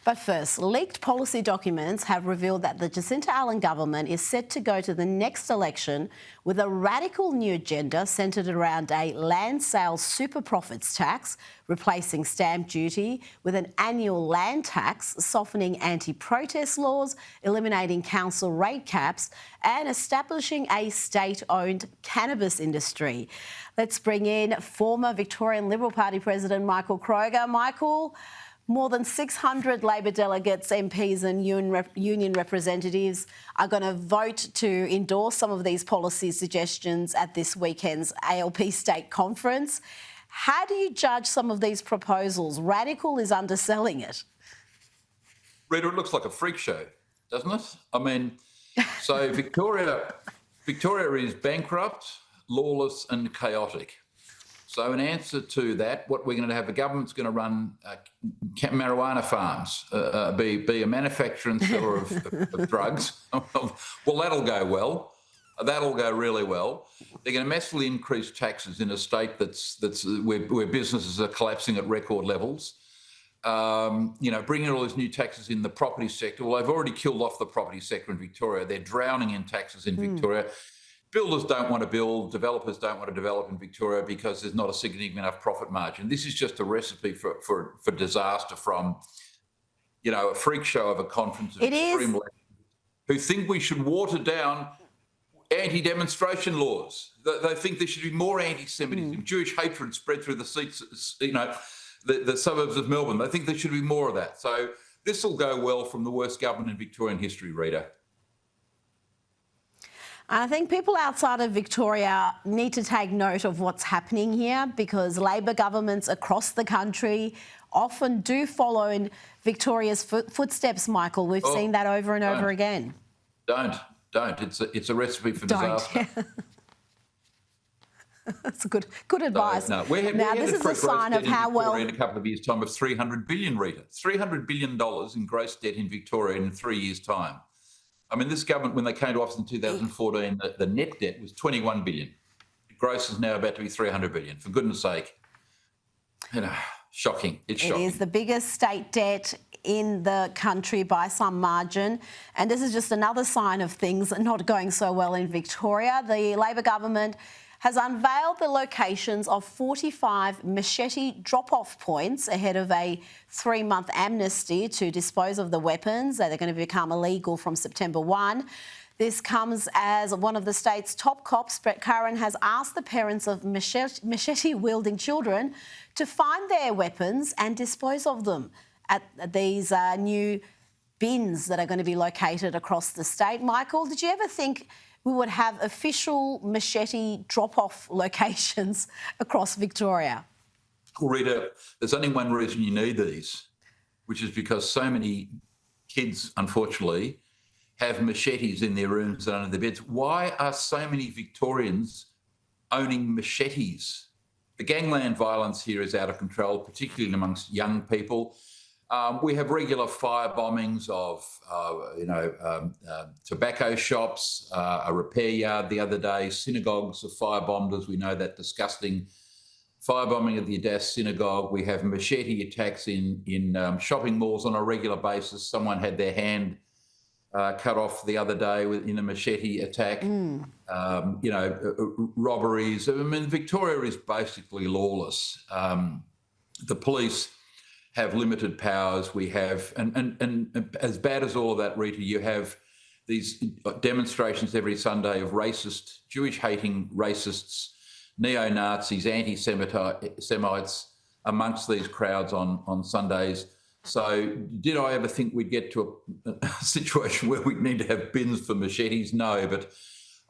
But first, leaked policy documents have revealed that the Jacinta Allen government is set to go to the next election with a radical new agenda centred around a land sales super profits tax, replacing stamp duty with an annual land tax, softening anti-protest laws, eliminating council rate caps and establishing a state-owned cannabis industry. Let's bring in former Victorian Liberal Party President Michael Kroger. Michael, more than 600 Labor delegates, MPs and union representatives are going to vote to endorse some of these policy suggestions at this weekend's ALP state conference. How do you judge some of these proposals? Radical is underselling it. Rita, it looks like a freak show, doesn't it? I mean, so Victoria is bankrupt, lawless and chaotic. So in answer to that, what we're going to have, the government's going to run marijuana farms, be a manufacturer and seller of drugs. Well, that'll go well. That'll go really well. They're going to massively increase taxes in a state that's where businesses are collapsing at record levels. Bringing all these new taxes in the property sector. Well, they've already killed off the property sector in Victoria. They're drowning in taxes in Victoria. Builders don't want to build, developers don't want to develop in Victoria because there's not a significant enough profit margin. This is just a recipe for disaster from, a freak show of a conference of extreme left who think we should water down anti-demonstration laws. They think there should be more anti-Semitism, Jewish hatred spread through the seats, the suburbs of Melbourne. They think there should be more of that. So this will go well from the worst government in Victorian history, Rita. I think people outside of Victoria need to take note of what's happening here, because Labor governments across the country often do follow in Victoria's footsteps, Michael. We've seen that over and over again. Don't. It's a recipe for disaster. That's good advice. Now, this is a sign of how well... In a couple of years' time of $300 billion, Rita. $300 billion in gross debt in Victoria in 3 years' time. I mean, this government, when they came to office in 2014, the net debt was $21 billion. The gross is now about to be $300 billion. For goodness sake, shocking. It's shocking. It is the biggest state debt in the country by some margin. And this is just another sign of things not going so well in Victoria. The Labor government has unveiled the locations of 45 machete drop-off points ahead of a 3-month amnesty to dispose of the weapons that are going to become illegal from September 1. This comes as one of the state's top cops, Brett Curran, has asked the parents of machete-wielding children to find their weapons and dispose of them at these new bins that are going to be located across the state. Michael, did you ever think we would have official machete drop-off locations across Victoria? Well, Rita, there's only one reason you need these, which is because so many kids, unfortunately, have machetes in their rooms and under their beds. Why are so many Victorians owning machetes? The gangland violence here is out of control, particularly amongst young people. We have regular fire bombings of, tobacco shops, a repair yard the other day, synagogues are firebombed, as we know, that disgusting firebombing of the Adas synagogue. We have machete attacks in shopping malls on a regular basis. Someone had their hand cut off the other day in a machete attack. Robberies. I mean, Victoria is basically lawless. The police have limited powers. We have, and as bad as all of that, Rita, you have these demonstrations every Sunday of racist, Jewish-hating racists, neo-Nazis, anti-Semites amongst these crowds on Sundays. So did I ever think we'd get to a situation where we'd need to have bins for machetes? No, but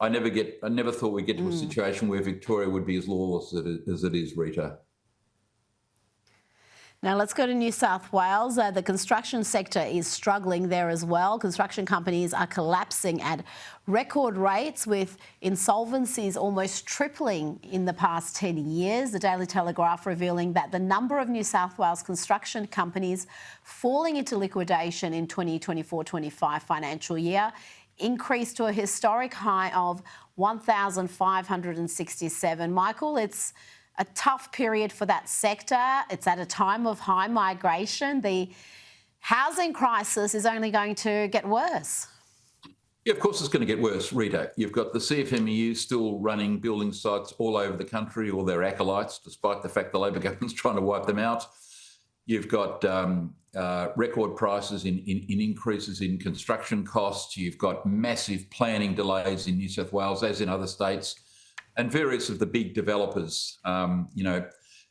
I never thought we'd get to a situation where Victoria would be as lawless as it is, Rita. Now let's go to New South Wales. The construction sector is struggling there as well. Construction companies are collapsing at record rates, with insolvencies almost tripling in the past 10 years. The Daily Telegraph revealing that the number of New South Wales construction companies falling into liquidation in 2024-25 financial year increased to a historic high of 1,567. Michael, it's a tough period for that sector. It's at a time of high migration. The housing crisis is only going to get worse. Yeah, of course it's going to get worse, Rita. You've got the CFMEU still running building sites all over the country, or their acolytes, despite the fact the Labor government's trying to wipe them out. You've got record prices in increases in construction costs. You've got massive planning delays in New South Wales, as in other states. And various of the big developers,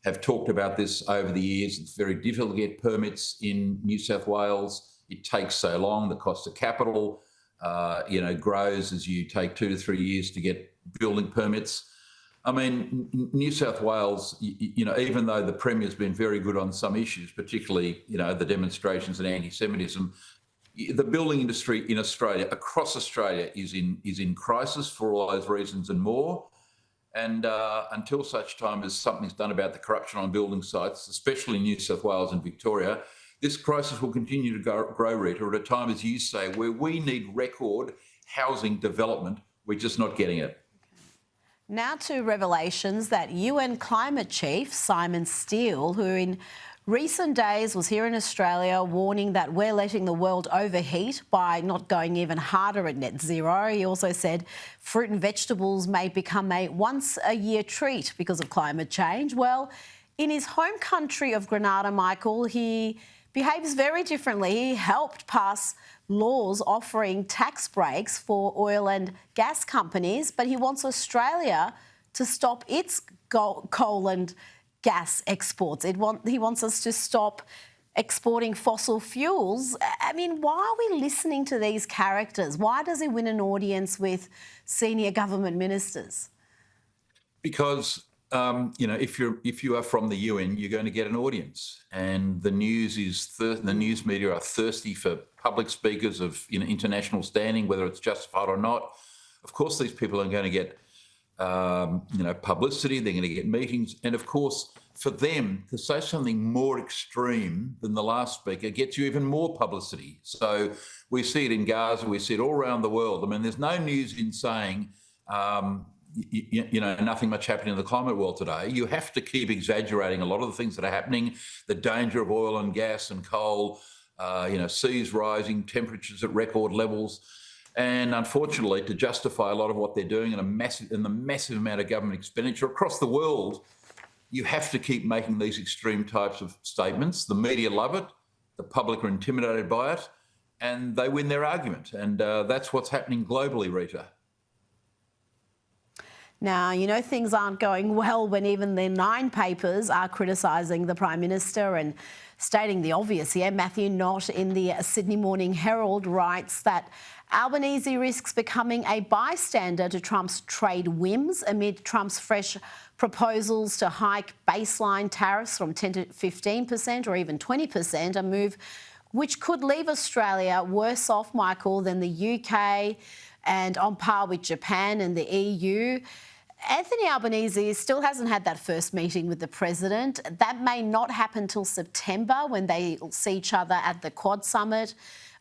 have talked about this over the years. It's very difficult to get permits in New South Wales. It takes so long. The cost of capital grows as you take 2 to 3 years to get building permits. I mean, New South Wales, even though the Premier's been very good on some issues, particularly, the demonstrations and anti-Semitism, the building industry in Australia, across Australia, is in crisis for all those reasons and more. And until such time as something's done about the corruption on building sites, especially in New South Wales and Victoria, this crisis will continue to grow, Rita, at a time, as you say, where we need record housing development. We're just not getting it. Now to revelations that UN climate chief Simon Stiel, who in recent days was here in Australia warning that we're letting the world overheat by not going even harder at net zero. He also said fruit and vegetables may become a once-a-year treat because of climate change. Well, in his home country of Grenada, Michael, he behaves very differently. He helped pass laws offering tax breaks for oil and gas companies, but he wants Australia to stop its coal and gas exports. He wants us to stop exporting fossil fuels. I mean, why are we listening to these characters? Why does he win an audience with senior government ministers? Because if you are from the UN, you're going to get an audience, and the news media are thirsty for public speakers of international standing, whether it's justified or not. Of course, these people are going to get publicity. They're going to get meetings, and of course, for them to say something more extreme than the last speaker gets you even more publicity. So we see it in Gaza, we see it all around the world. I mean, there's no news in saying nothing much happening in the climate world today. You have to keep exaggerating a lot of the things that are happening, the danger of oil and gas and coal, seas rising, temperatures at record levels. And unfortunately, to justify a lot of what they're doing and the massive amount of government expenditure across the world, you have to keep making these extreme types of statements. The media love it. The public are intimidated by it, and they win their argument. And that's what's happening globally, Rita. Now, things aren't going well when even the Nine papers are criticising the Prime Minister and stating the obvious here. Matthew Knott in the Sydney Morning Herald writes that Albanese risks becoming a bystander to Trump's trade whims amid Trump's fresh proposals to hike baseline tariffs from 10 to 15% or even 20%, a move which could leave Australia worse off, Michael, than the UK and on par with Japan and the EU. Anthony Albanese still hasn't had that first meeting with the president. That may not happen till September when they see each other at the Quad Summit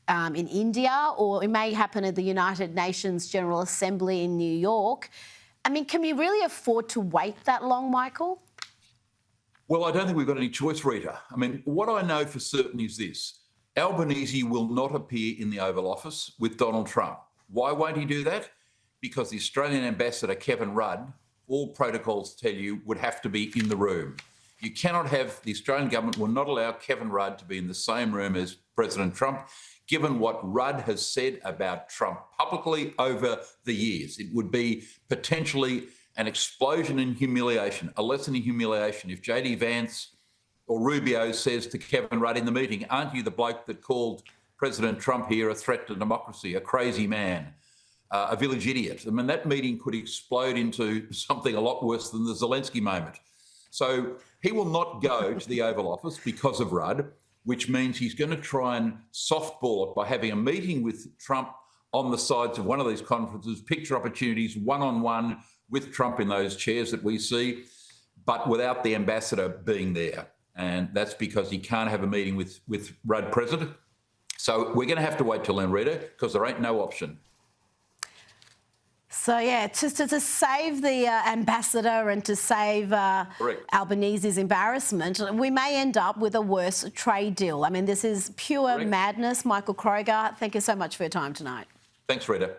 in India, or it may happen at the United Nations General Assembly in New York. I mean, can we really afford to wait that long, Michael? Well, I don't think we've got any choice, Rita. I mean, what I know for certain is this. Albanese will not appear in the Oval Office with Donald Trump. Why won't he do that? Because the Australian ambassador, Kevin Rudd, all protocols tell you, would have to be in the room. You cannot have, the Australian government will not allow Kevin Rudd to be in the same room as President Trump, given what Rudd has said about Trump publicly over the years. It would be potentially an explosion in humiliation, a lesson in humiliation. If JD Vance or Rubio says to Kevin Rudd in the meeting, aren't you the bloke that called President Trump here a threat to democracy, a crazy man, a village idiot? I mean, that meeting could explode into something a lot worse than the Zelensky moment. So he will not go to the Oval Office because of Rudd, which means he's going to try and softball it by having a meeting with Trump on the sides of one of these conferences, picture opportunities one-on-one with Trump in those chairs that we see, but without the ambassador being there. And that's because he can't have a meeting with Rudd present. So we're going to have to wait till then, Rita, because there ain't no option. So, yeah, to save the ambassador and to save Albanese's embarrassment, we may end up with a worse trade deal. I mean, this is pure madness. Michael Kroger, thank you so much for your time tonight. Thanks, Rita.